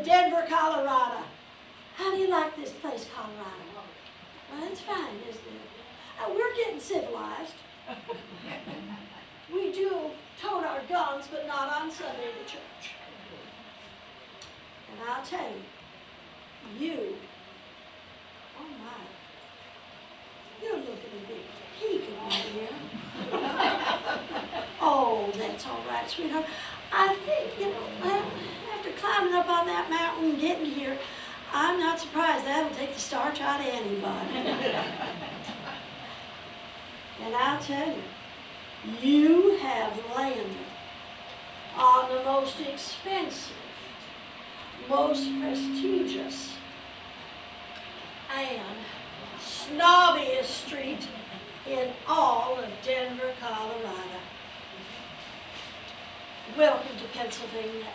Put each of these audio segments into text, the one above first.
Denver, Colorado. How do you like this place, Colorado? Well, it's fine, isn't it? We're getting civilized. We do tote our guns, but not on Sunday to church. And I'll tell you, oh my, you're looking a bit peaked over here. Oh, that's all right, sweetheart. I think, well, after climbing up on that mountain and getting here, I'm not surprised that'll take the starch out of anybody. And I'll tell you, you have landed on the most expensive, most prestigious, and snobbiest street in all of Denver, Colorado. Welcome to Pennsylvania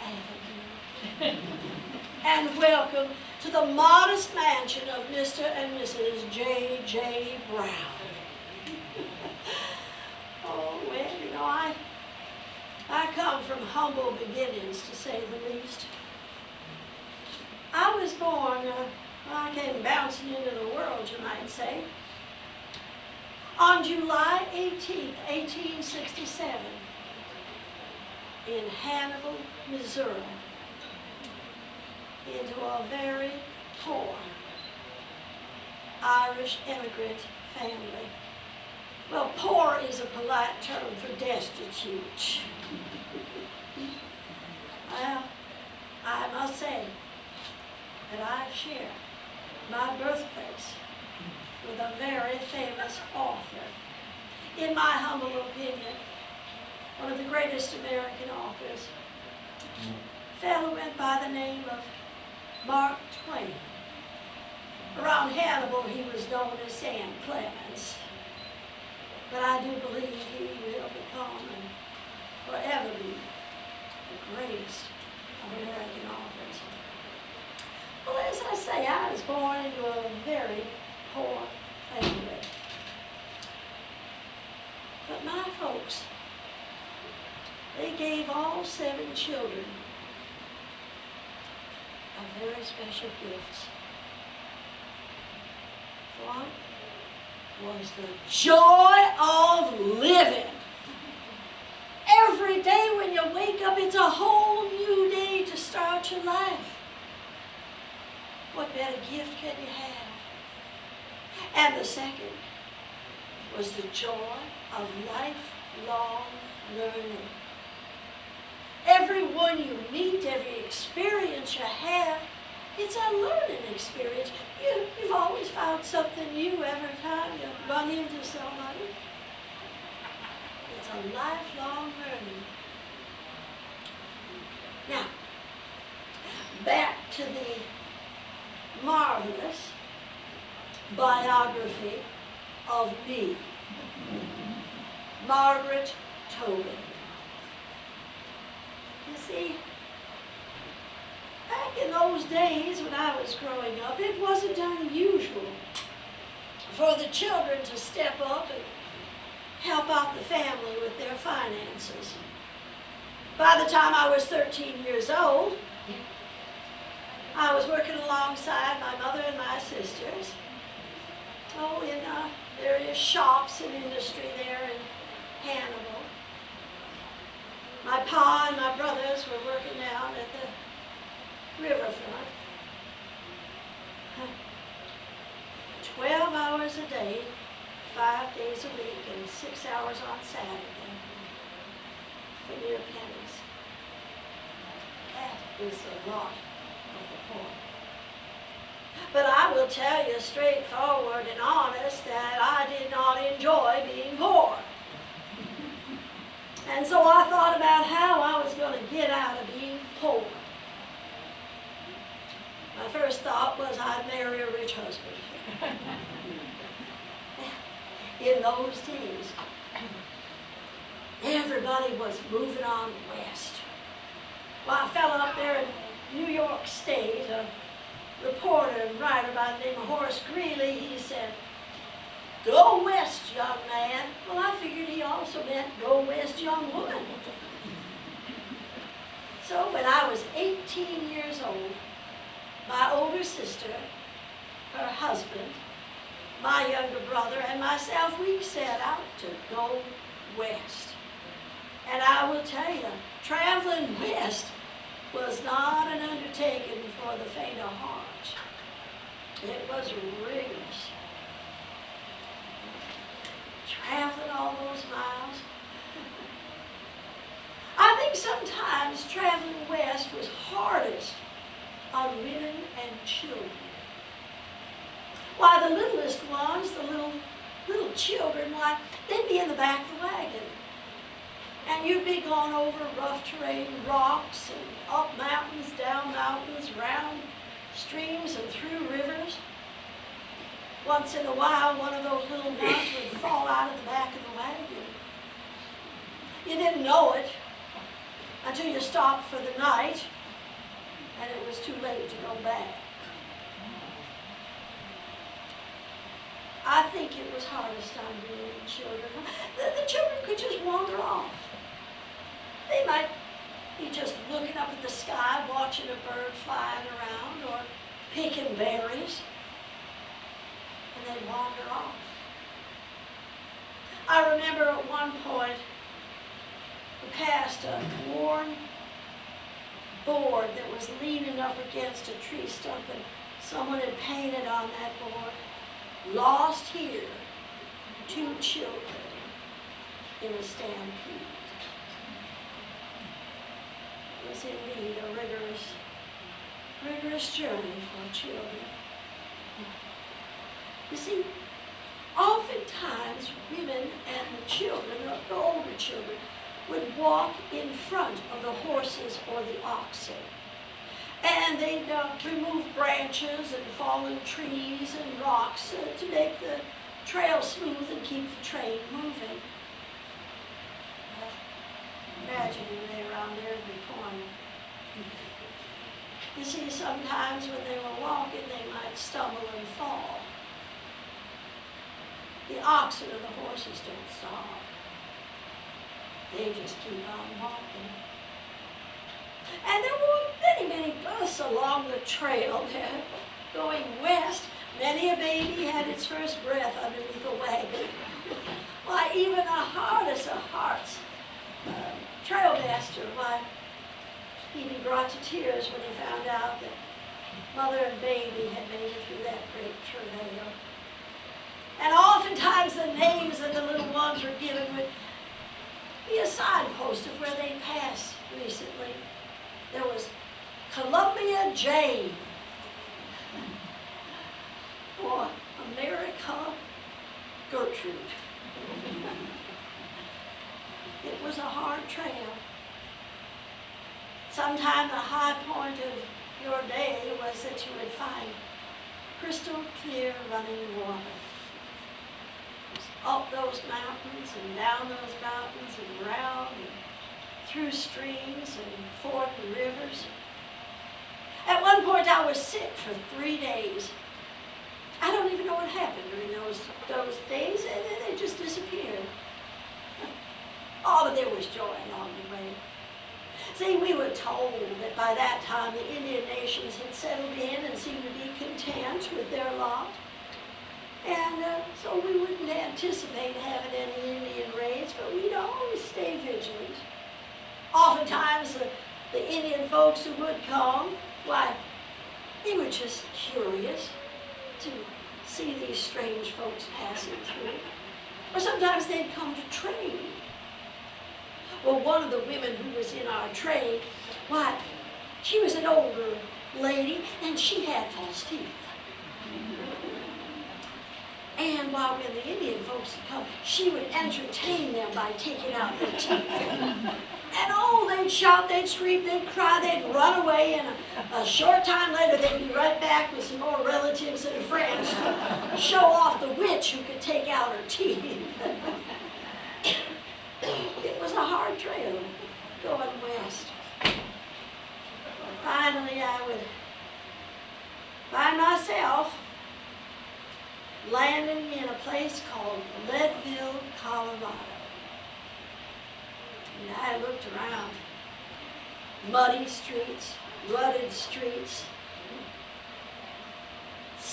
Avenue. And welcome to the modest mansion of Mr. and Mrs. J.J. Brown. Oh, well, you know, I come from humble beginnings, to say the least. I was born, I came bouncing into the world, you might say, on July 18th, 1867, in Hannibal, Missouri, into a very poor Irish immigrant family. Well, poor is a polite term for destitute. Well, I must say that I share my birthplace with a very famous author. In my humble opinion, one of the greatest American authors. A fellow went by the name of Mark Twain. Around Hannibal, he was known as Sam Clemens. But I do believe he will become and forever be the greatest of American authors. Well, as I say, I was born into a very poor family. But my folks, they gave all 7 children a very special gift. One was the joy of living. Every day when you wake up, it's a whole new day to start your life. What better gift can you have? And the second was the joy of lifelong learning. Everyone you meet, every experience you have, it's a learning experience. You've always found something new every time you run into somebody. It's a lifelong learning. Now, back to the marvelous biography of me, Margaret Tobin. You see, back in those days when I was growing up, it wasn't unusual for the children to step up and help out the family with their finances. By the time I was 13 years old, I was working alongside my mother and my sisters, in various shops and industry there in Hannibal. My pa and my brothers were working down at the riverfront. 12 hours a day, 5 days a week, and 6 hours on Saturday for mere pennies. That is a lot of the poor. But I will tell you straightforward and honest that I did not enjoy being poor. And so I thought about how I was going to get out of being poor. My first thought was I'd marry a rich husband. In those days, everybody was moving on west. Well, a fellow up there in New York State, a reporter and writer by the name of Horace Greeley, he said, "Go west, young man." Well, I figured he also meant go west, young woman. So when I was 18 years old, my older sister, her husband, my younger brother, and myself, we set out to go west. And I will tell you, traveling west was not an undertaking for the faint of heart. It was rigorous. Traveling all those miles. I think sometimes traveling west was hardest on women and children. Why, the littlest ones, the little children, why, they'd be in the back of the wagon. And you'd be going over rough terrain, rocks, and up mountains, down mountains, round streams and through rivers. Once in a while, one of those little ones would fall out of the back of the wagon. You didn't know it until you stopped for the night, and it was too late to go back. I think it was hardest on women and children. The children could just wander off. They might be just looking up at the sky, watching a bird flying around, or picking berries, and they'd wander off. I remember at one point, we passed a worn board that was leaning up against a tree stump, and someone had painted on that board, "Lost here, 2 children in a stampede." It was indeed a rigorous journey for children. You see, oftentimes women and the children, the older children, would walk in front of the horses or the oxen. And they'd remove branches and fallen trees and rocks to make the trail smooth and keep the train moving. Tragedy lay around every corner. You see, sometimes when they were walking, they might stumble and fall. The oxen or the horses don't stop. They just keep on walking. And there were many births along the trail there. Going west, many a baby had its first breath underneath a wagon. Why, even the hardest of hearts, trailmaster, why, he'd be brought to tears when he found out that mother and baby had made it through that great travail. And oftentimes the names that the little ones were given would be a signpost of where they passed recently. There was Columbia Jane, or America Gertrude. It was a hard trail. Sometime the high point of your day was that you would find crystal clear running water. Up those mountains and down those mountains and around and through streams and ford rivers. At one point I was sick for 3 days. I don't even know what happened during those days, and then they just disappeared. Oh, but there was joy along the way. See, we were told that by that time the Indian nations had settled in and seemed to be content with their lot. And so we wouldn't anticipate having any Indian raids, but we'd always stay vigilant. Oftentimes the Indian folks who would come, why, they were just curious to see these strange folks passing through. Or sometimes they'd come to trade. Well, one of the women who was in our trade, why, she was an older lady and she had false teeth. And while when the Indian folks would come, she would entertain them by taking out their teeth. And oh, they'd shout, they'd scream, they'd cry, they'd run away, and a short time later they'd be right back with some more relatives and friends to show off the witch who could take out her teeth. It was a hard trail going west. Finally, I would find myself landing in a place called Leadville, Colorado. And I looked around. Muddy streets, rutted streets,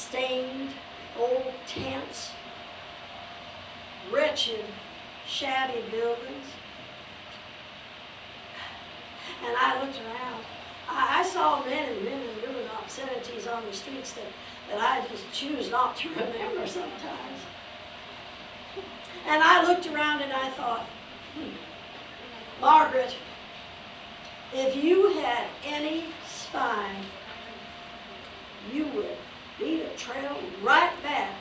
stained old tents, wretched, shabby buildings. And I looked around. I saw men and women doing obscenities on the streets that I just choose not to remember sometimes. And I looked around and I thought, Margaret, if you had any spine, you would beat a trail right back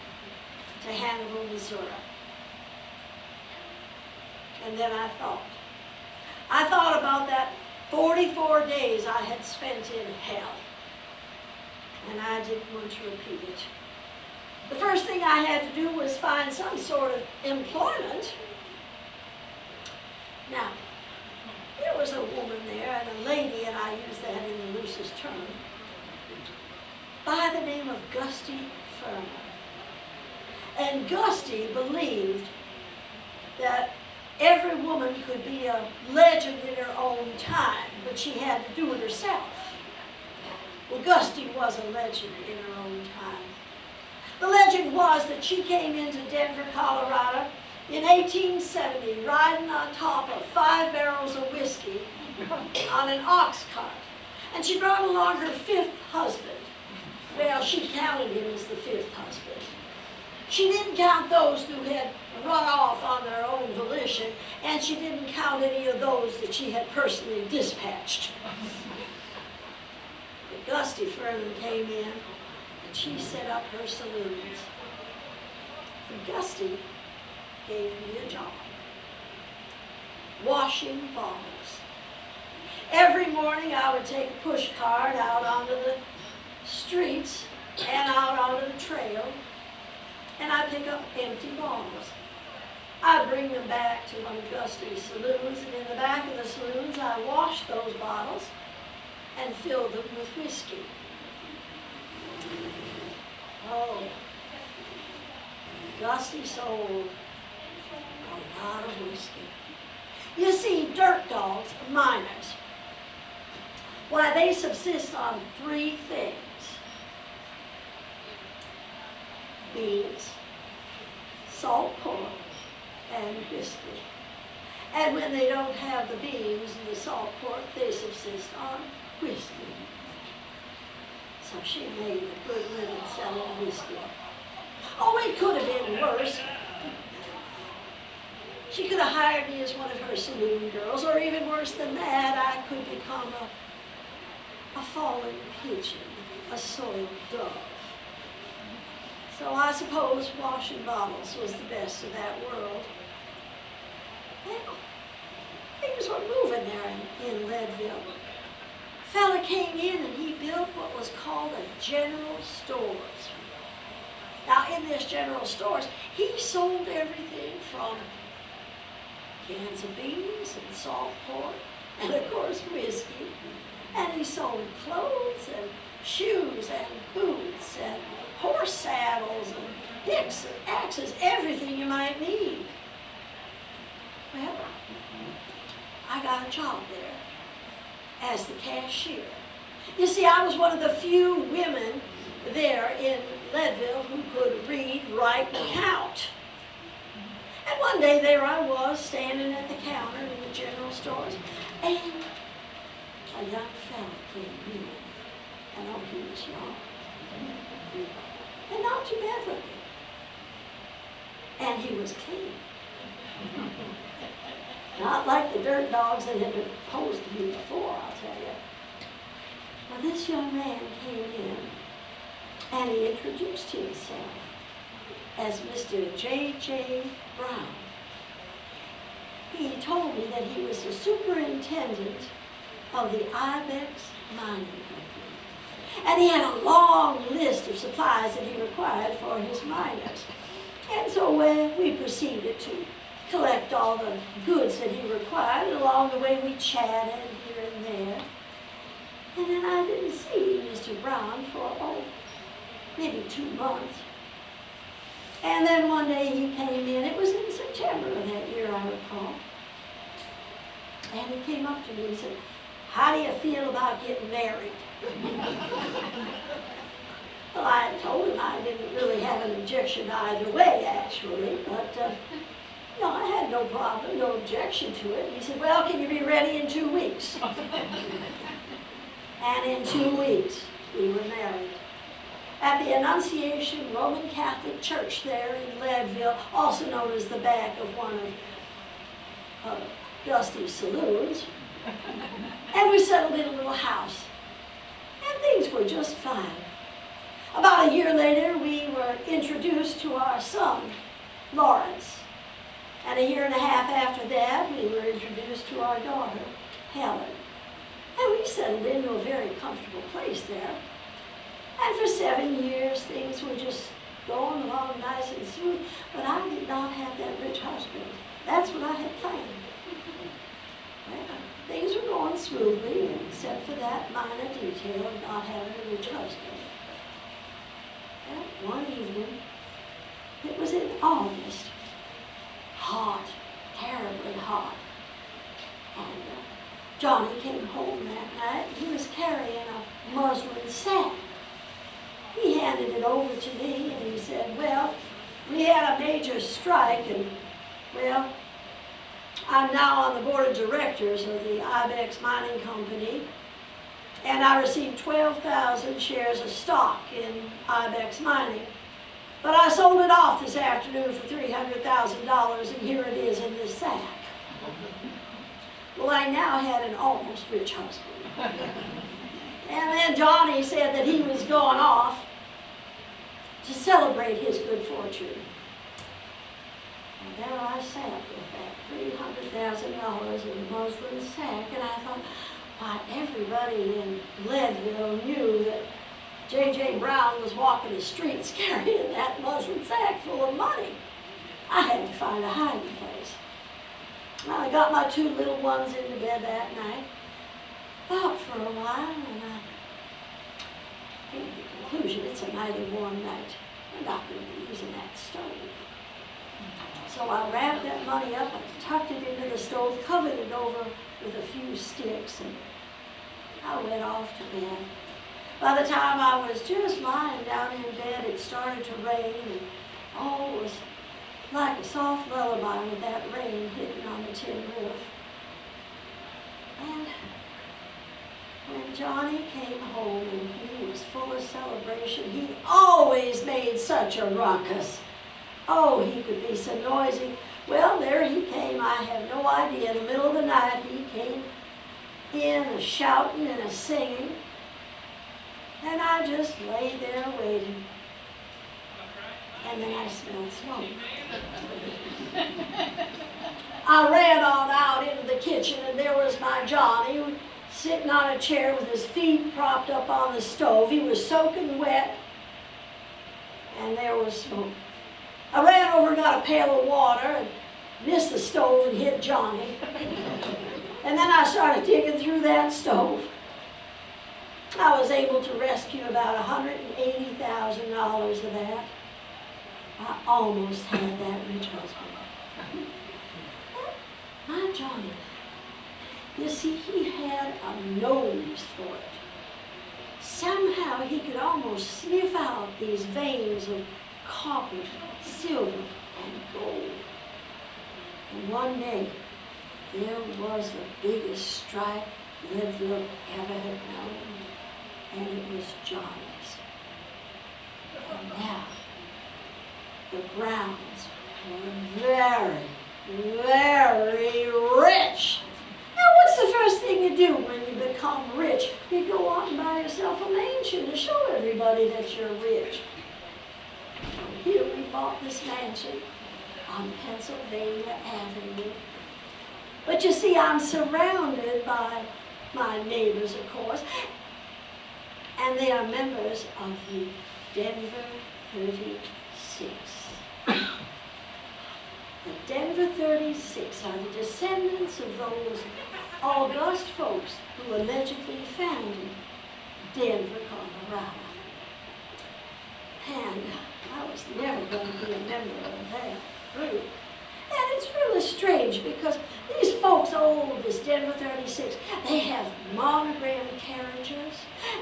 to Hannibal, Missouri. And then I thought about that 44 days I had spent in hell. And I didn't want to repeat it. The first thing I had to do was find some sort of employment. Now, there was a woman there, and a lady, and I use that in the loosest term, by the name of Gusty Furman. And Gusty believed that every woman could be a legend in her own time, but she had to do it herself. Well, Gusty was a legend in her own time. The legend was that she came into Denver, Colorado in 1870, riding on top of 5 barrels of whiskey on an ox cart. And she brought along her 5th husband. Well, she counted him as the 5th husband. She didn't count those who had run off on their own volition, and she didn't count any of those that she had personally dispatched. But Gusty Furman came in, and she set up her saloons. And Gusty gave me a job, washing bottles. Every morning I would take a push cart out onto the streets and out onto the trail, and I'd pick up empty bottles. I'd bring them back to one of Gusty's saloons, and in the back of the saloons I washed those bottles and filled them with whiskey. Oh, Gusty sold a lot of whiskey. You see, dirt dogs, miners, why, they subsist on 3 things: beans, salt pork, and whiskey. And when they don't have the beans and the salt pork, they subsist on whiskey. So she made a good living selling whiskey. Oh, it could have been worse. She could have hired me as one of her saloon girls, or even worse than that, I could become a fallen pigeon, a soiled dove. So I suppose washing bottles was the best of that world. Well, things were moving there in Leadville. Fella came in and he built what was called a general stores. Now, in this general stores, he sold everything from cans of beans and salt pork, and of course whiskey. And he sold clothes and shoes and boots and horse saddles and picks and axes, everything you might need. Well, I got a job there as the cashier. You see, I was one of the few women there in Leadville who could read, write, and count. And one day there I was, standing at the counter in the general stores, and a young fella came in. I know he was young, and not too bad looking. And he was clean. Not like the dirt dogs that had been opposed to me before, I'll tell you. Well, this young man came in, and he introduced himself as Mr. J.J. Brown. He told me that he was the superintendent of the Ibex Mining Company. And he had a long list of supplies that he required for his miners. And so we proceeded to collect all the goods that he required. And along the way we chatted here and there. And then I didn't see Mr. Brown for, maybe 2 months. And then one day he came in, it was in September of that year, I recall. And he came up to me and said, "How do you feel about getting married?" Well, I told him I didn't really have an objection either way, actually, but no, I had no problem, no objection to it. He said, well, can you be ready in 2 weeks? And in 2 weeks, we were married. At the Annunciation Roman Catholic Church there in Leadville, also known as the back of one of Dusty's saloons. And we settled in a little house. And things were just fine. About a year later, we were introduced to our son, Lawrence. And a year and a half after that, we were introduced to our daughter, Helen. And we settled into a very comfortable place there. And for 7 years, things were just going along nice and smooth. But I did not have that rich husband. That's what I had planned. Well, things were going smoothly, except for that minor detail of not having a rich husband. Well, one evening, it was in August, hot, terribly hot. And Johnny came home that night. He was carrying a muslin sack. He handed it over to me and he said, well, we had a major strike and, well, I'm now on the board of directors of the Ibex Mining Company, and I received 12,000 shares of stock in Ibex Mining. But I sold it off this afternoon for $300,000, and here it is in this sack. Well, I now had an almost rich husband. And then Johnny said that he was going off to celebrate his good fortune. And there I sat with that $300,000 in a muslin sack, and I thought, why, everybody in Leadville knew that J.J. Brown was walking the streets carrying that muslin sack full of money. I had to find a hiding place. I got my 2 little ones into bed that night, thought for a while, and I came to the conclusion it's a mighty warm night. I'm not going to be using that stove. So I wrapped that money up, I tucked it into the stove, covered it over with a few sticks, and I went off to bed. By the time I was just lying down in bed, it started to rain, and it was like a soft lullaby with that rain hitting on the tin roof. And when Johnny came home and he was full of celebration, he always made such a ruckus. Oh, he could be so noisy. Well, there he came. I have no idea. In the middle of the night, he came in shouting and singing. And I just lay there waiting. And then I smelled smoke. I ran on out into the kitchen, and there was my Johnny sitting on a chair with his feet propped up on the stove. He was soaking wet, and there was smoke. I ran over and got a pail of water and missed the stove and hit Johnny. And then I started digging through that stove. I was able to rescue about $180,000 of that. I almost had that rich husband. My Johnny, you see, he had a nose for it. Somehow he could almost sniff out these veins of copper, silver, and gold. And one day, there was the biggest strike Leadville ever had known, and it was Johnny's. And now, the Browns were very, very rich. Now, what's the first thing you do when you become rich? You go out and buy yourself a mansion to show everybody that you're rich. Here we bought this mansion on Pennsylvania Avenue. But you see, I'm surrounded by my neighbors, of course, and they are members of the Denver 36. The Denver 36 are the descendants of those august folks who allegedly founded Denver, Colorado. And I was never going to be a member of that group. And it's really strange because these folks, this Denver 36, they have monogram carriages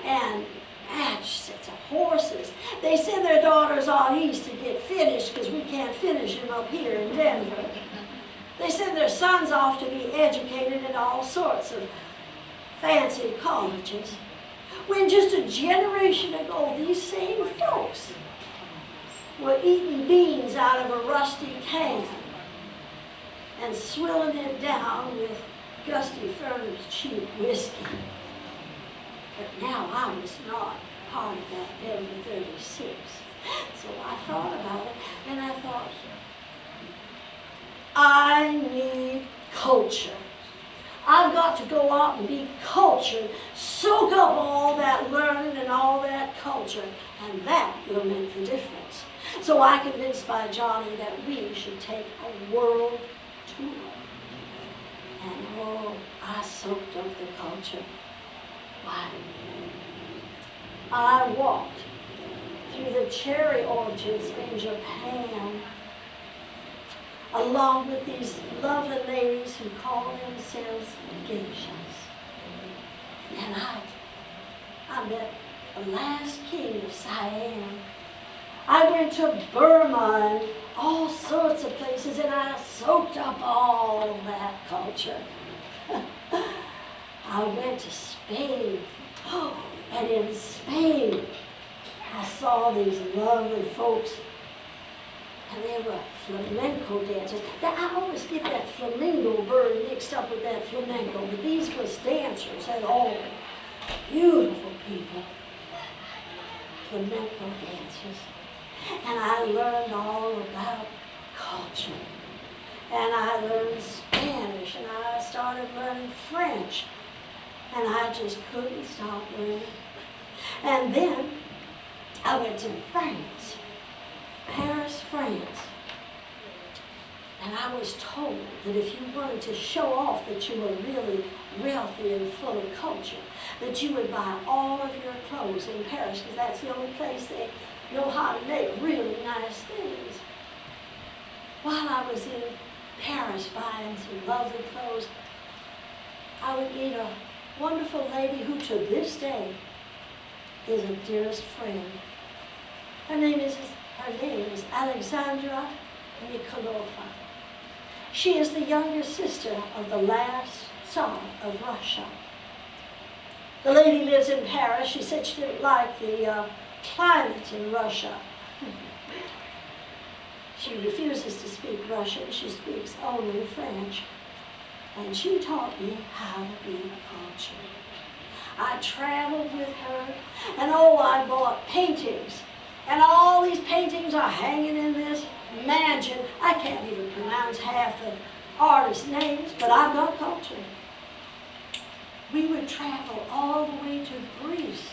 and matched sets of horses, They send their daughters on east to get finished because we can't finish them up here in Denver. They send their sons off to be educated in all sorts of fancy colleges. When just a generation ago, these same folks were eating beans out of a rusty can and swilling it down with Gusty Furner's cheap whiskey. But now I was not part of that Denver 36. So I thought about it, and I thought, I need culture. I've got to go out and be cultured, soak up all that learning and all that culture, and that will make the difference. So I convinced by Johnny that we should take a world tour. And oh, I soaked up the culture. Why? I walked through the cherry orchards in Japan, along with these lovely ladies who call themselves geishas. And I met the last king of Siam. I went to Burma and all sorts of places, and I soaked up all that culture. I went to Spain. Oh, and in Spain, I saw these lovely folks, and they were flamenco dancers. Now, I always get that flamingo bird mixed up with that flamenco, but these were dancers, and all beautiful people, flamenco dancers. And I learned all about culture. And I learned Spanish, and I started learning French. And I just couldn't stop learning. And then I went to France, Paris, France. And I was told that if you wanted to show off that you were really wealthy and full of culture, that you would buy all of your clothes in Paris, because that's the only place they know how to make really nice things. While I was in Paris buying some lovely clothes, I would meet a wonderful lady who to this day is a dearest friend. Her name is Alexandra Nikolova. She is the younger sister of the last Tsar of Russia. The lady lives in Paris. She said she didn't like the climate in Russia. She refuses to speak Russian. She speaks only French. And she taught me how to be cultured. I traveled with her, and oh, I bought paintings. And all these paintings are hanging in this mansion. I can't even pronounce half the artists' names, but I've got culture. We would travel all the way to Greece,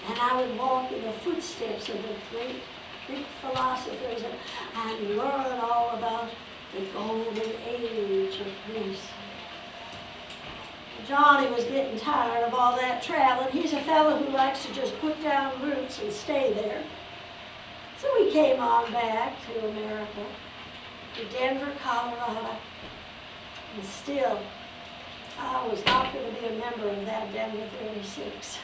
and I would walk in the footsteps of the great Greek philosophers and learn all about the golden age of Greece. Johnny was getting tired of all that traveling. He's a fellow who likes to just put down roots and stay there. So we came on back to America, to Denver, Colorado, and still, I was not going to be a member of that Denver 36.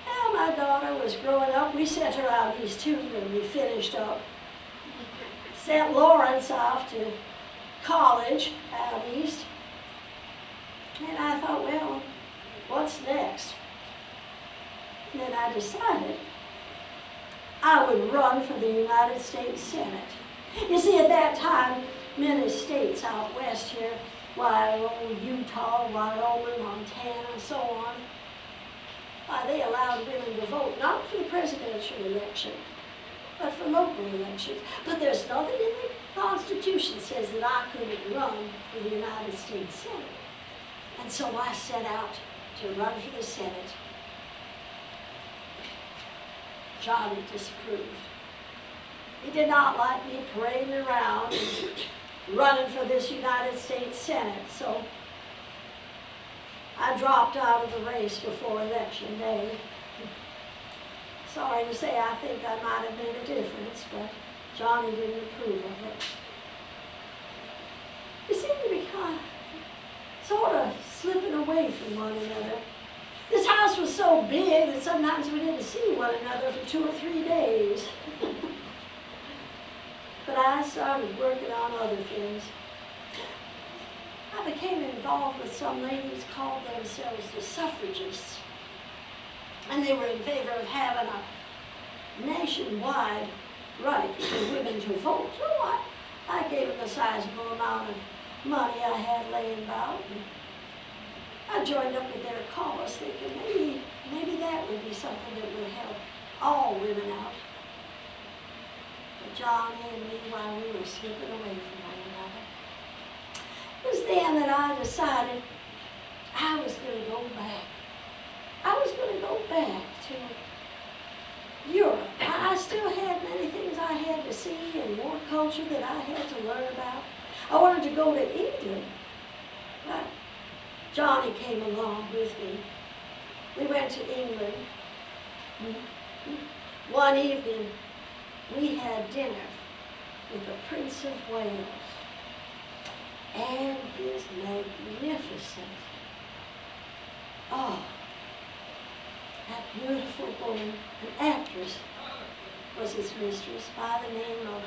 Well, my daughter was growing up. We sent her out east too when we finished up. Sent Lawrence off to college out east. And I thought, well, what's next? And then I decided I would run for the United States Senate. You see, at that time, many states out west here, Utah, Wyoming, Montana, and so on, they allowed women to vote, not for the presidential election, but for local elections. But there's nothing in the Constitution says that I couldn't run for the United States Senate. And so I set out to run for the Senate. Johnny disapproved. He did not like me parading around and running for this United States Senate, so I dropped out of the race before Election Day. Sorry to say, I think I might have made a difference, but Johnny didn't approve of it. We seem to be sort of slipping away from one another. This house house was so big that sometimes we didn't see one another for 2 or 3 days. But I started working on other things. I became involved with some ladies called themselves the suffragists. And they were in favor of having a nationwide right for women to vote. So I gave them a sizable amount of money I had laying about. And I joined up with their cause, thinking maybe that would be something that would help all women out. But Johnny and me, while we were slipping away from one another, it was then that I decided I was going to go back. I was going to go back to Europe. I still had many things I had to see and more culture that I had to learn about. I wanted to go to England, but Johnny came along with me. We went to England. One evening, we had dinner with the Prince of Wales and his magnificent, that beautiful woman, an actress, was his mistress by the name of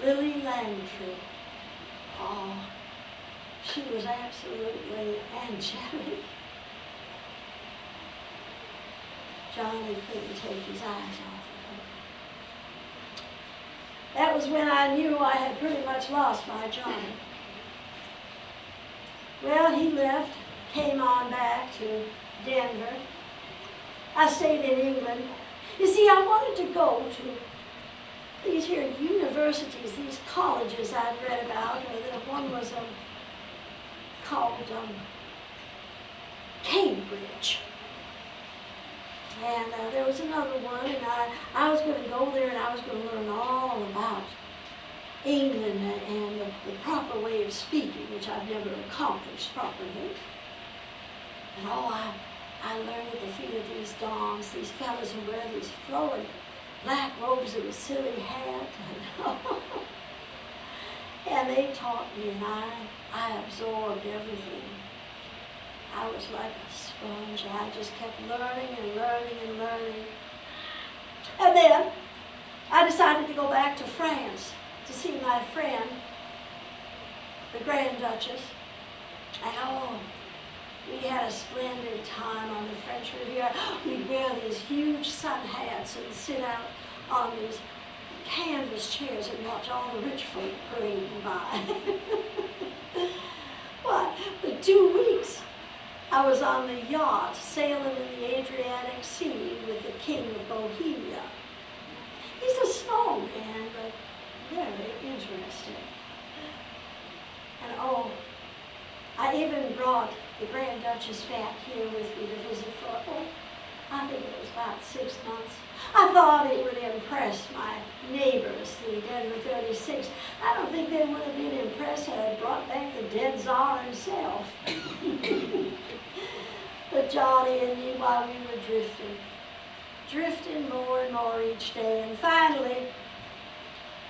Lily Langtry. Oh, she was absolutely angelic. Johnny couldn't take his eyes off of her. That was when I knew I had pretty much lost my Johnny. Well, he left, came on back to Denver. I stayed in England. You see, I wanted to go to these here universities, these colleges I'd read about. One was called Cambridge. And there was another one, and I was going to go there and I was going to learn all about England and the proper way of speaking, which I've never accomplished properly. And I learned at the feet of these dons, these fellows who wear these flowing black robes and a silly hat. And they taught me, and I absorbed everything. I was like a sponge. I just kept learning and learning and learning. And then I decided to go back to France to see my friend, the Grand Duchess. And we had a splendid time on the French Riviera. We'd wear these huge sun hats and sit out on these canvas chairs and watch all the rich folk parading by. What? For 2 weeks, I was on the yacht sailing in the Adriatic Sea with the King of Bohemia. He's a small man, but very interesting. And I even brought the Grand Duchess back here with me to visit for, I think it was about 6 months. I thought it would impress my neighbors, the Denver 36. I don't think they would have been impressed had I brought back the dead Tsar himself. But Johnny and me, while we were drifting more and more each day, and finally,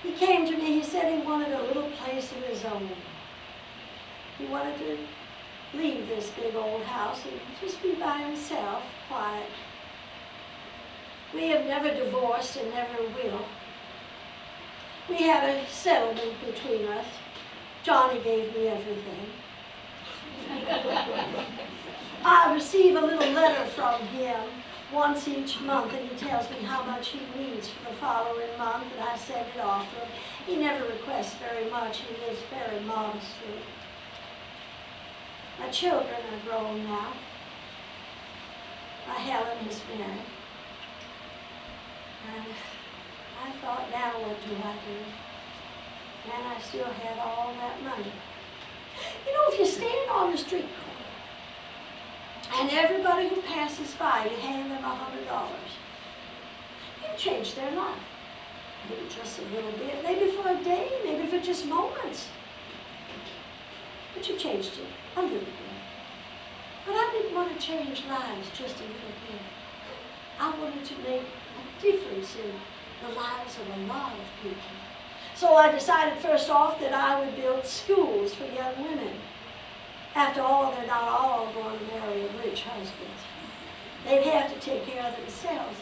he came to me, he said he wanted a little place of his own. He wanted to leave this big old house and just be by himself, quiet. We have never divorced and never will. We had a settlement between us. Johnny gave me everything. I receive a little letter from him once each month, and he tells me how much he needs for the following month, and I send it off to him. He never requests very much. He lives very modestly. My children are grown now. Helen is married. And I thought, now what do I do? And I still had all that money. You know, if you stand on the street corner and everybody who passes by, you hand them $100, you change their life. Maybe just a little bit, maybe for a day, maybe for just moments. But you changed it a little bit. But I didn't want to change lives just a little bit. I wanted to make a difference in the lives of a lot of people. So I decided first off that I would build schools for young women. After all, they're not all going to marry a rich husband. they'd have to take care of themselves.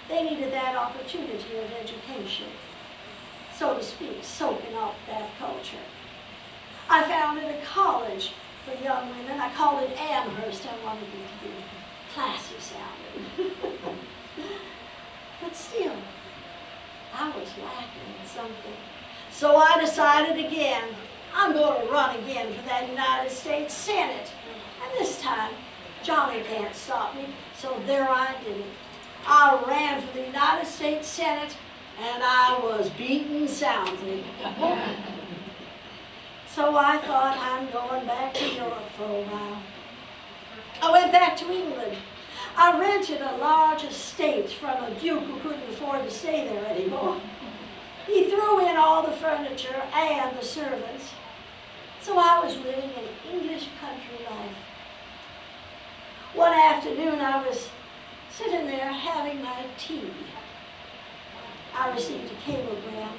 They needed that opportunity of education, so to speak, soaking up that culture. I founded a college for young women. I called it Amherst. I wanted it to be classy sounding. But still, I was lacking in something. So I decided again, I'm going to run again for that United States Senate. And this time, Johnny can't stop me. So there I did it. I ran for the United States Senate, and I was beaten soundly. So I thought, I'm going back to Europe for a while. I went back to England. I rented a large estate from a duke who couldn't afford to stay there anymore. He threw in all the furniture and the servants. So I was living an English country life. One afternoon I was sitting there having my tea. I received a cablegram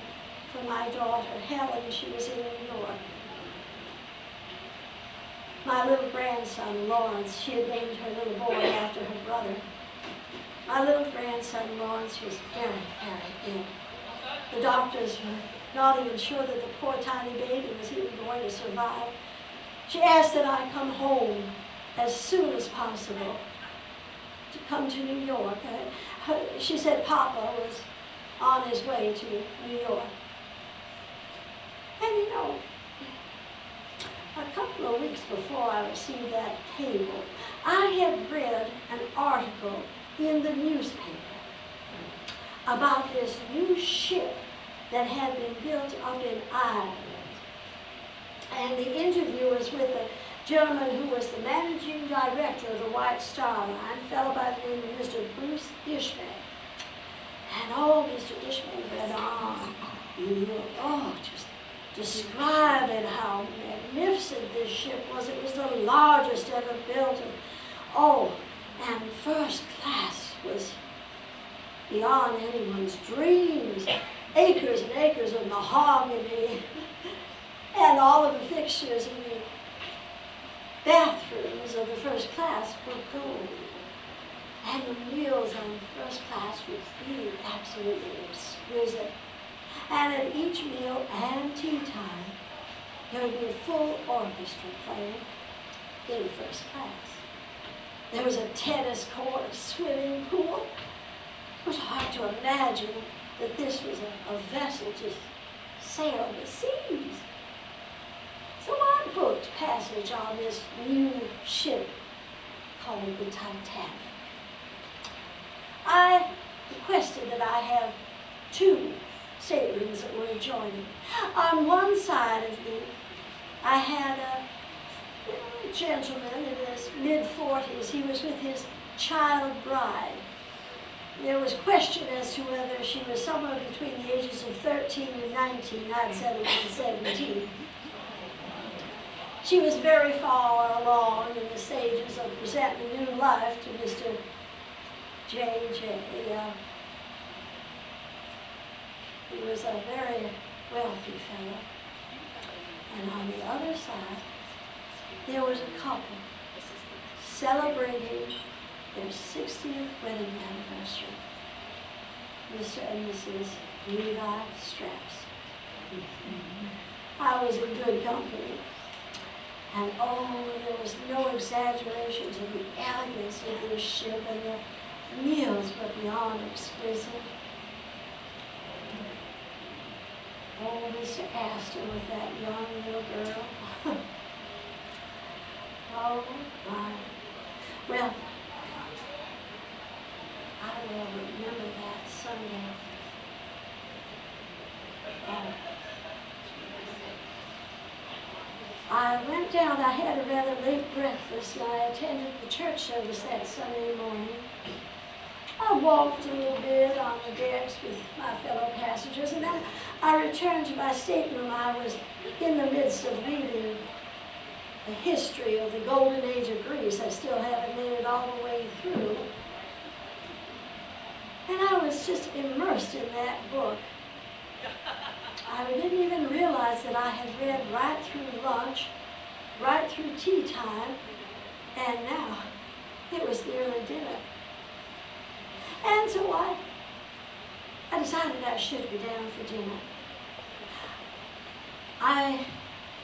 from my daughter, Helen. She was in New York. My little grandson, Lawrence, she had named her little boy after her brother. My little grandson, Lawrence, was very, very ill. The doctors were not even sure that the poor tiny baby was even going to survive. She asked that I come home as soon as possible to come to New York. She said Papa was on his way to New York. And you know, a couple of weeks before I received that cable, I had read an article in the newspaper about this new ship that had been built up in Ireland. And the interview was with a gentleman who was the managing director of the White Star Line, a fellow by the name of Mr. Bruce Ishmael. And Mr. Ishmael read on, just describing how magnificent this ship was. It was the largest ever built. And first class was beyond anyone's dreams. Acres and acres of mahogany, and all of the fixtures in the bathrooms of the first class were gold. And the meals on first class would be absolutely exquisite. And at each meal and tea time, there would be a full orchestra playing in first class. There was a tennis court, a swimming pool. It was hard to imagine that this was a vessel to sail the seas. So I booked passage on this new ship called the Titanic. I requested that I have 2 staterooms that were adjoining. On one side of me, I had a gentleman in his mid-40s. He was with his child bride. There was question as to whether she was somewhere between the ages of 13 and 19, not 17. She was very far along in the stages of presenting new life to Mr. J.J. He was a very wealthy fellow. And on the other side, there was a couple celebrating their 60th wedding anniversary, Mr. and Mrs. Levi Strauss. I was in good company. And there was no exaggeration to the elegance of this ship, and the meals were beyond exquisite. Mr. Astor with that young little girl. Oh my. Well, I will remember that Sunday. I went down, I had a rather late breakfast, and I attended the church service that Sunday morning. I walked a little bit on the decks with my fellow passengers, and then I returned to my stateroom. I was in the midst of reading the history of the Golden Age of Greece. I still haven't made it all the way through. And I was just immersed in that book. I didn't even realize that I had read right through lunch, right through tea time, and now it was nearly dinner. I should go down for dinner. I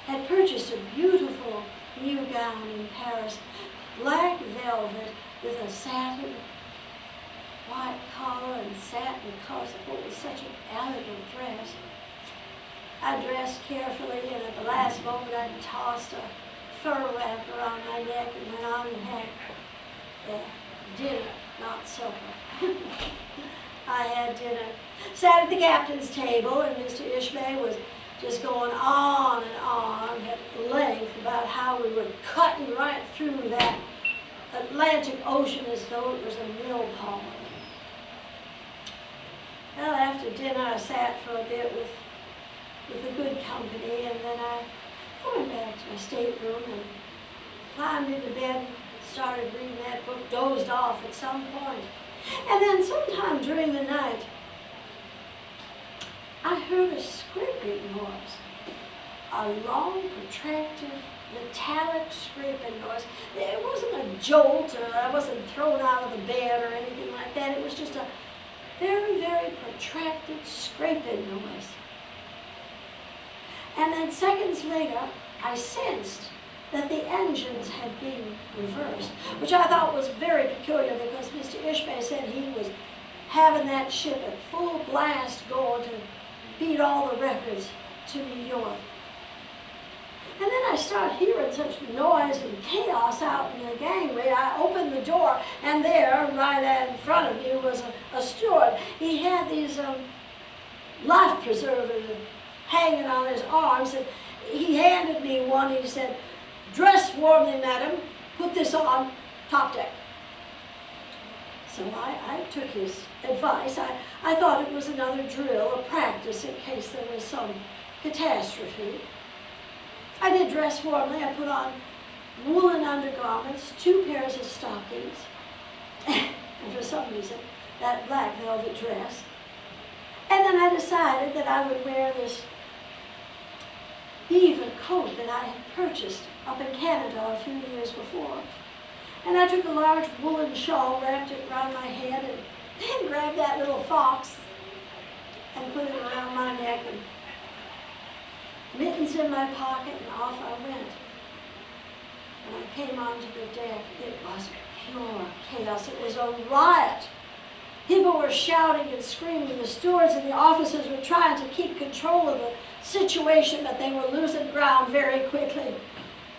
had purchased a beautiful new gown in Paris, black velvet with a satin white collar and satin cuffs. It was such an elegant dress. I dressed carefully, and at the last moment I tossed a fur wrap around my neck and went on and had dinner, not supper. I had dinner. Sat at the captain's table, and Mr. Ishmael was just going on and on at length about how we were cutting right through that Atlantic Ocean as though it was a mill pond. Well, after dinner I sat for a bit with a good company, and then I went back to my stateroom and climbed into bed and started reading that book, dozed off at some point. And then sometime during the night, I heard a scraping noise, a long, protracted, metallic scraping noise. It wasn't a jolt, or I wasn't thrown out of the bed or anything like that. It was just a very, very protracted scraping noise. And then seconds later, I sensed that the engines had been reversed, which I thought was very peculiar because Mr. Ishmael said he was having that ship at full blast going to beat all the records to New York. And then I started hearing such noise and chaos out in the gangway. I opened the door, and there, right in front of me, was a steward. He had these life preservers hanging on his arms, and he handed me one. He said, "Dress warmly, madam. Put this on top deck." So I took his advice. I thought it was another drill, a practice in case there was some catastrophe. I did dress warmly. I put on woolen undergarments, 2 pairs of stockings, and for some reason, that black velvet dress. And then I decided that I would wear this beaver coat that I had purchased up in Canada a few years before. And I took a large woolen shawl, wrapped it around my head, and then grabbed that little fox and put it around my neck, and mittens in my pocket, and off I went. When I came onto the deck, it was pure chaos. It was a riot. People were shouting and screaming. The stewards and the officers were trying to keep control of the situation, but they were losing ground very quickly.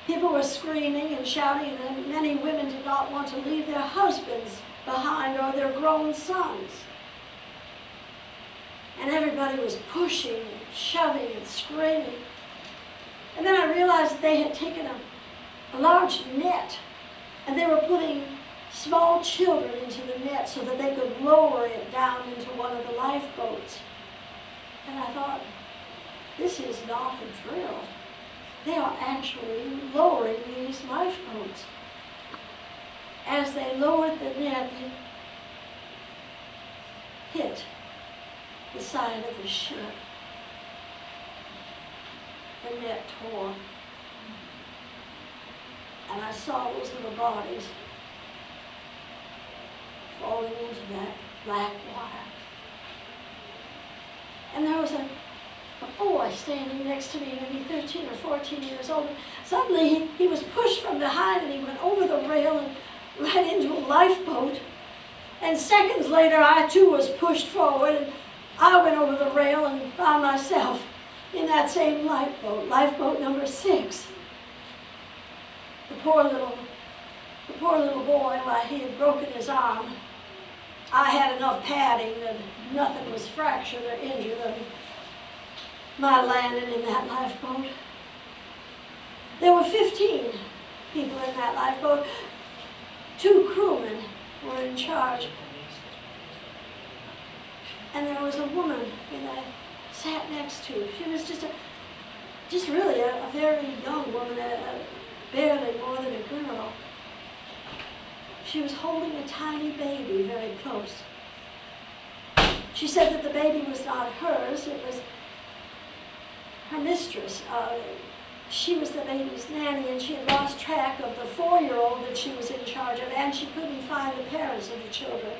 People were screaming and shouting, and many women did not want to leave their husbands behind or their grown sons. And everybody was pushing and shoving and screaming. And then I realized that they had taken a large net, and they were putting small children into the net so that they could lower it down into one of the lifeboats. And I thought, this is not a drill. They are actually lowering these lifeboats. As they lowered the net, it hit the side of the ship. The net tore. And I saw those little bodies falling into that black water. And there was a boy standing next to me, maybe 13 or 14 years old. Suddenly he was pushed from behind, and he went over the rail and right into a lifeboat. And seconds later, I too was pushed forward, and I went over the rail and found myself in that same lifeboat number 6. The poor little boy, why, he had broken his arm. I had enough padding that nothing was fractured or injured of my landing in that lifeboat. There were 15 people in that lifeboat. 2 crewmen were in charge. And there was a woman that I sat next to. She was just really a very young woman, barely more than a girl. She was holding a tiny baby very close. She said that the baby was not hers, it was her mistress. She was the baby's nanny, and she had lost track of the 4-year-old that she was in charge of, and she couldn't find the parents of the children.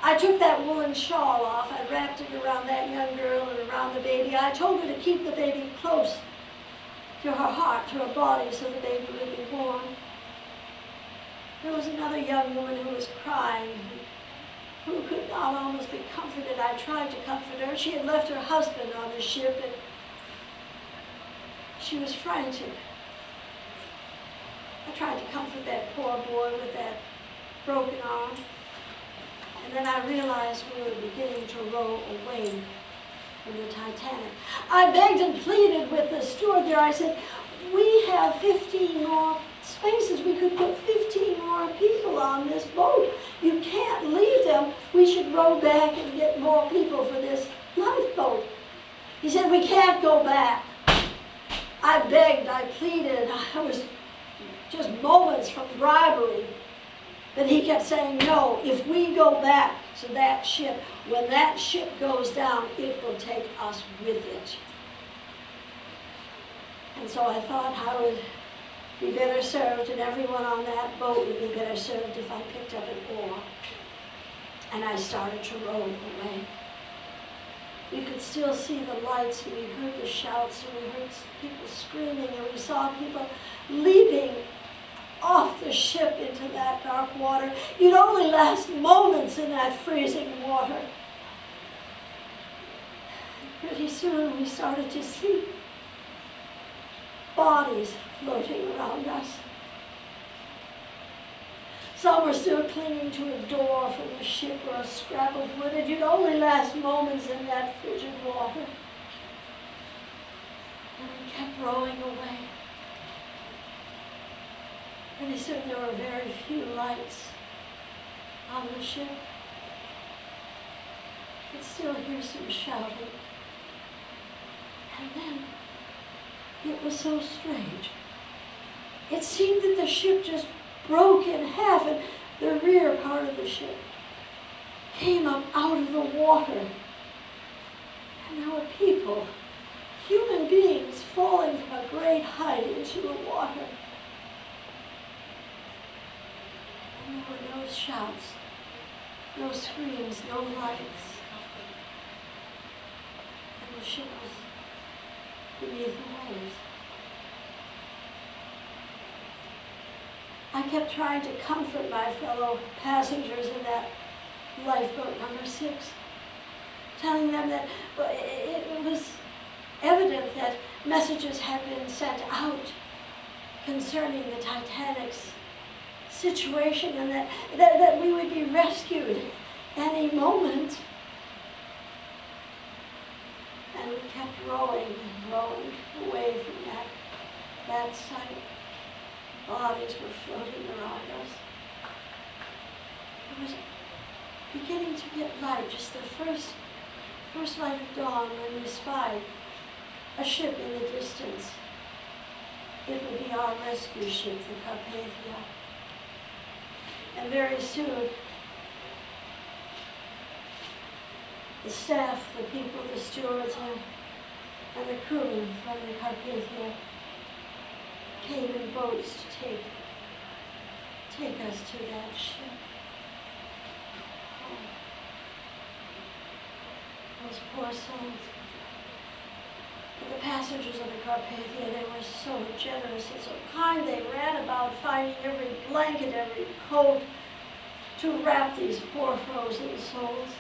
I took that woolen shawl off. I wrapped it around that young girl and around the baby. I told her to keep the baby close to her heart, to her body, so the baby would be warm. There was another young woman who was crying, who could not almost be comforted. I tried to comfort her. She had left her husband on the ship, and she was frantic. I tried to comfort that poor boy with that broken arm. And then I realized we were beginning to roll away from the Titanic. I begged and pleaded with the steward there. I said, we have 15 more spaces. We could put 15 more people on this boat. You can't leave them. We should row back and get more people for this lifeboat. He said, we can't go back. I begged, I pleaded. I was just moments from bribery. But he kept saying, no, if we go back to that ship, when that ship goes down, it will take us with it. And so I thought I would be better served, and everyone on that boat would be better served if I picked up an oar. And I started to row away. We could still see the lights, and we heard the shouts, and we heard people screaming, and we saw people leaping off the ship into that dark water. You'd only last moments in that freezing water. Pretty soon we started to see bodies floating around us. Some were still clinging to a door from the ship or a scrap of wood, and you'd only last moments in that frigid water. And we kept rowing away. Pretty soon there were very few lights on the ship. You could still hear some shouting. And then it was so strange. It seemed that the ship just broke in half, and the rear part of the ship came up out of the water. And there were people, human beings, falling from a great height into the water. And there were no shouts, no screams, no lights. And the ship was beneath the waves. I kept trying to comfort my fellow passengers in that lifeboat number 6, telling them that it was evident that messages had been sent out concerning the Titanic's situation, and that we would be rescued any moment. And we kept rowing and rowing away from that sight. Bodies were floating around us. It was beginning to get light, just the first light of dawn, when we spied a ship in the distance. It would be our rescue ship, the Carpathia. And very soon, the staff, the people, the stewards, and the crewmen from the Carpathia came in boats to take us to that ship. Oh, those poor souls. But the passengers of the Carpathia, they were so generous and so kind. They ran about finding every blanket, every coat to wrap these poor frozen souls.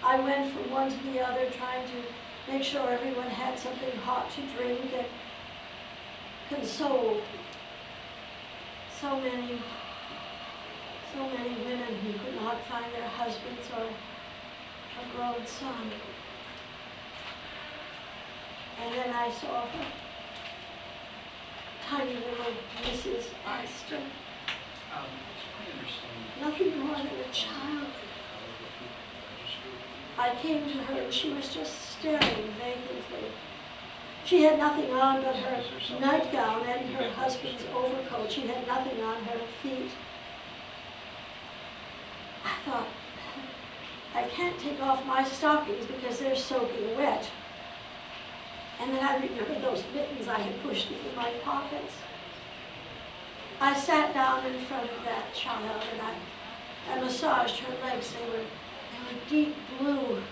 I went from one to the other, trying to make sure everyone had something hot to drink, and consoled so many women who could not find their husbands or a grown son. And then I saw her, tiny little Mrs. Astor, nothing more than a child. I came to her and she was just staring vacantly. She had nothing on but her nightgown and her husband's overcoat. She had nothing on her feet. I thought, I can't take off my stockings because they're soaking wet. And then I remembered those mittens I had pushed into my pockets. I sat down in front of that child and and massaged her legs. They were deep blue.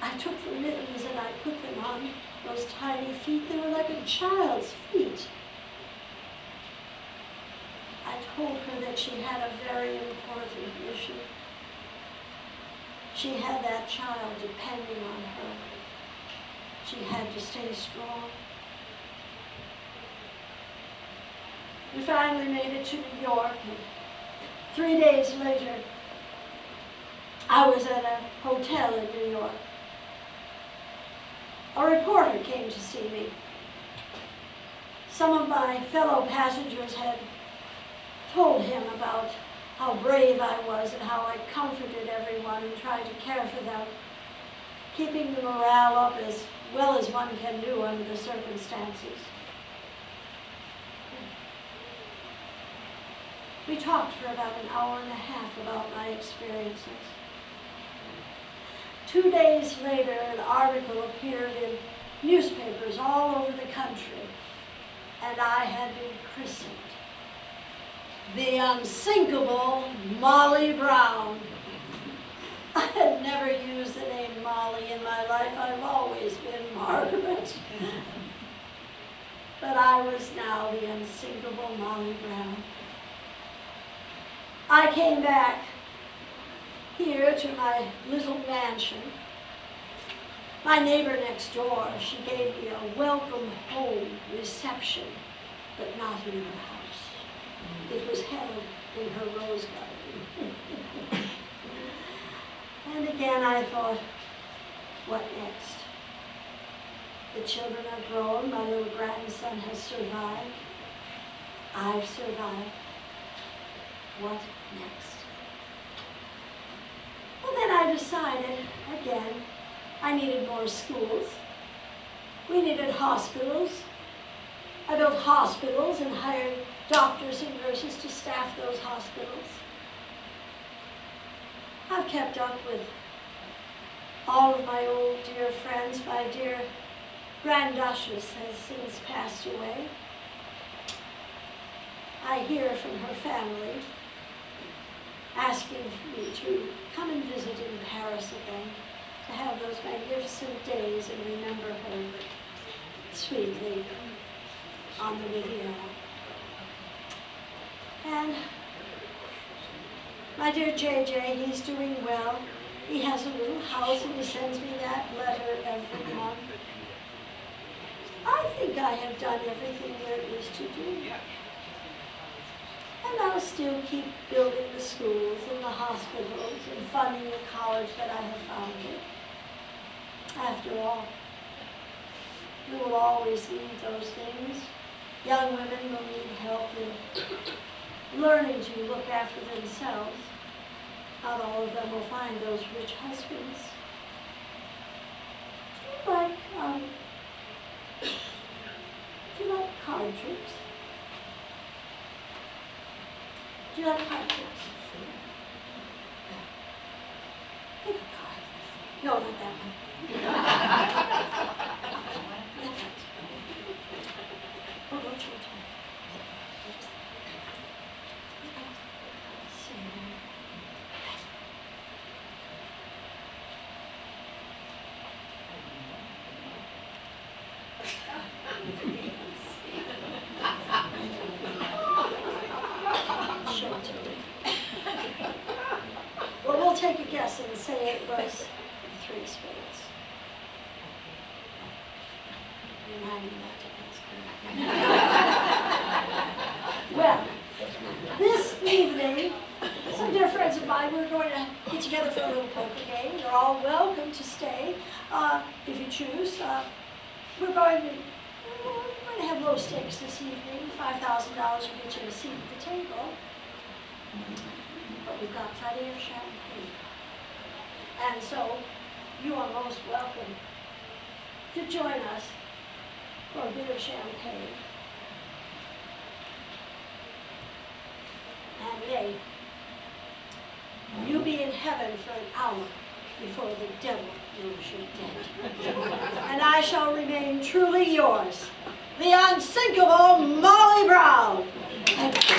I took the mittens and I put them on those tiny feet. They were like a child's feet. I told her that she had a very important mission. She had that child depending on her. She had to stay strong. We finally made it to New York, and 3 days later, I was at a hotel in New York. A reporter came to see me. Some of my fellow passengers had told him about how brave I was and how I comforted everyone and tried to care for them, keeping the morale up as well as one can do under the circumstances. We talked for about an hour and a half about my experiences. 2 days later, an article appeared in newspapers all over the country, and I had been christened the Unsinkable Molly Brown. I had never used the name Molly in my life. I've always been Margaret. But I was now the Unsinkable Molly Brown. I came back here to my little mansion. My neighbor next door, she gave me a welcome home reception, but not in her house. It was held in her rose garden. And again I thought, what next? The children are grown, my little grandson has survived. I've survived. What next? Well, then I decided, again, I needed more schools. We needed hospitals. I built hospitals and hired doctors and nurses to staff those hospitals. I've kept up with all of my old dear friends. My dear Grandduchess has since passed away. I hear from her family asking me to come and visit in Paris again, to have those magnificent days and remember her sweetly on the Riviera. And my dear JJ, he's doing well. He has a little house and he sends me that letter every month. I think I have done everything there is to do. And I'll still keep building the schools and the hospitals and funding the college that I have founded. After all, we will always need those things. Young women will need help in learning to look after themselves. Not all of them will find those rich husbands. Do you like card tricks? Do you like card tricks? Pick a card. No, not that one. Oh, don't you try. Well, we'll take a guess and say it was 3 spades. Remind me not to ask me. Well, this evening, some dear friends of mine, we're going to get together for a little poker game. You're all welcome to stay if you choose. We're going to have low stakes this evening. $5,000 will get you a seat at the table. But we've got plenty of champagne. And so, you are most welcome to join us for a bit of champagne. And may you be in heaven for an hour before the devil knows you're dead. And I shall remain truly yours, the Unsinkable Molly Brown. Thank you.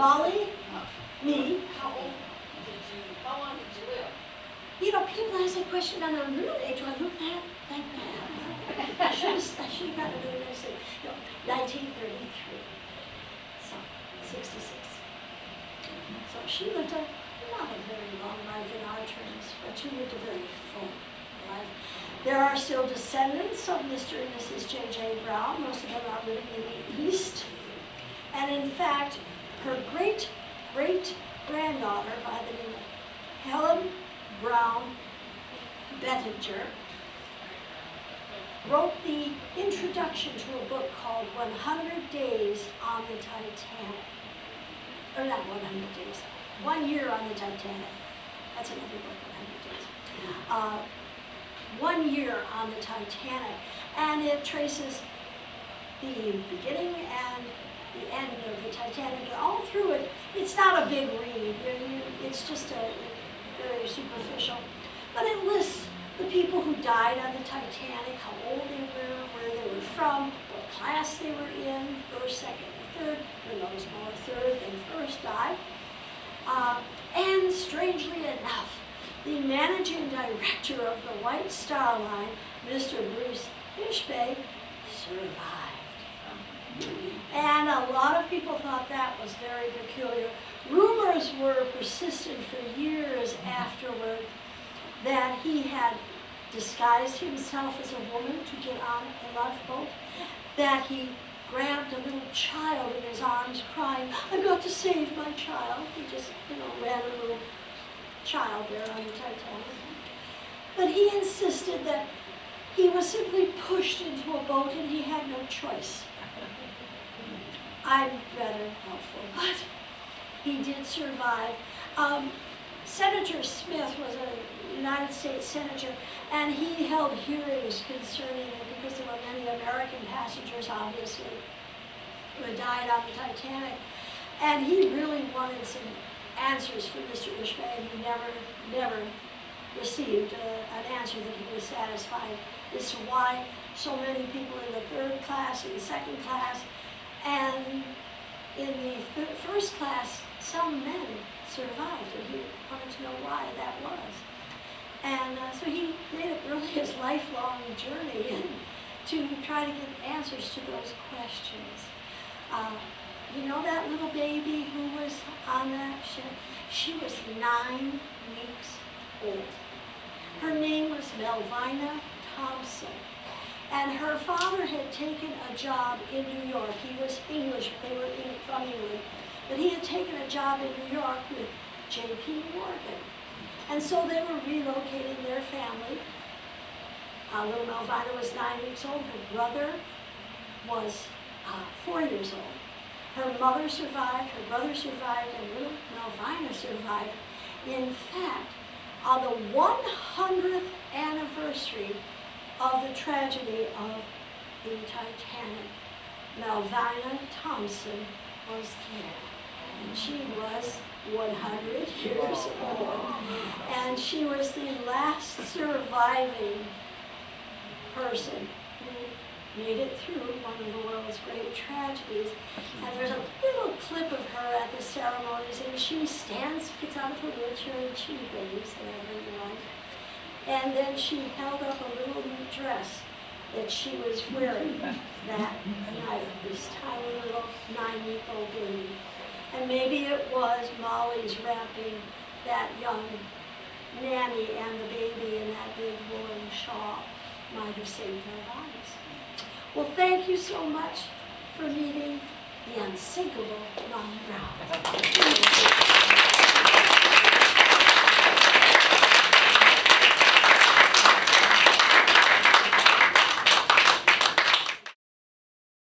Molly, me. How long did you live? You know, people ask that question, and I'm real age, do I look that bad? I should have gotten a really nice thing. No, 1933, so 66. So she lived not a very long life in our terms, but she lived a very full life. There are still descendants of Mr. and Mrs. J.J. Brown. Most of them are living in the East. And in fact, her great-great-granddaughter by the name of Helen Brown Bettinger wrote the introduction to a book called 100 Days on the Titanic. Or not 100 days, 1 year on the Titanic. That's another book, 100 days. 1 year on the Titanic. And it traces the beginning and the end of the Titanic. And all through it, it's not a big read. It's just very superficial. But it lists the people who died on the Titanic, how old they were, where they were from, what class they were in, first, second, and third. There was more third than first died. And strangely enough, the managing director of the White Star Line, Mr. Bruce Fishbay, survived. And a lot of people thought that was very peculiar. Rumors were persistent for years afterward that he had disguised himself as a woman to get on the lifeboat, that he grabbed a little child in his arms crying, "I've got to save my child." He just, ran a little child there on the Titanic. But he insisted that he was simply pushed into a boat and he had no choice. I'm rather helpful, but he did survive. Senator Smith was a United States senator, and he held hearings concerning it because there were many American passengers, obviously, who had died on the Titanic. And he really wanted some answers from Mr. Ishmael, and he never received an answer that he was satisfied as to why so many people in the third class and the second class, and in the first class, some men survived, and he wanted to know why that was. And so he made it really his lifelong journey to try to get answers to those questions. You know that little baby who was on that ship? She was 9 weeks old. Her name was Melvina Thompson. And her father had taken a job in New York. He was English, they were from England. But he had taken a job in New York with J.P. Morgan. And so they were relocating their family. Little Melvina was 9 weeks old. Her brother was 4 years old. Her mother survived, her brother survived, and little Melvina survived. In fact, on the 100th anniversary of the tragedy of the Titanic, Melvina Thompson was there. And she was 100 years old. And she was the last surviving person who made it through one of the world's great tragedies. And there's a little clip of her at the ceremonies, and she gets out of her wheelchair, and she waves at everyone. And then she held up a little dress that she was wearing that night, this tiny little 9-week-old baby. And maybe it was Molly's wrapping that young nanny and the baby in that big woolen shawl might have saved their lives. Well, thank you so much for meeting the Unsinkable Molly Brown.